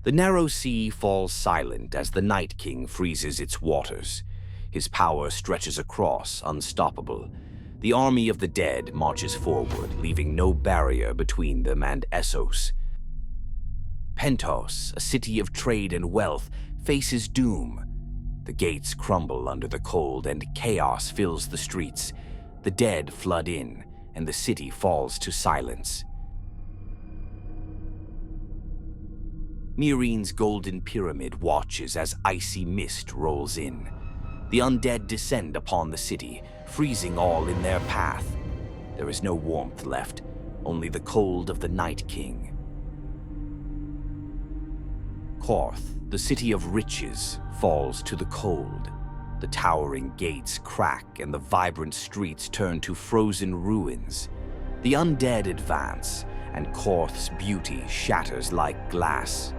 The narrow sea falls silent as the Night King freezes its waters. His power stretches across, unstoppable. The army of the dead marches forward, leaving no barrier between them and Essos. Pentos, a city of trade and wealth, faces doom. The gates crumble under the cold and chaos fills the streets. The dead flood in, and the city falls to silence. Meereen's golden pyramid watches as icy mist rolls in. The undead descend upon the city, freezing all in their path. There is no warmth left, only the cold of the Night King. Korth, the city of riches, falls to the cold. The towering gates crack and the vibrant streets turn to frozen ruins. The undead advance, and Korth's beauty shatters like glass.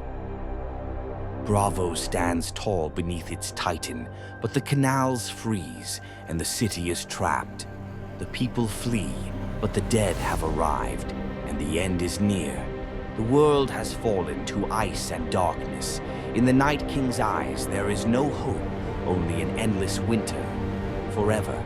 Braavos stands tall beneath its titan, but the canals freeze and the city is trapped. The people flee, but the dead have arrived, and the end is near. The world has fallen to ice and darkness. In the Night King's eyes, there is no hope, only an endless winter, forever.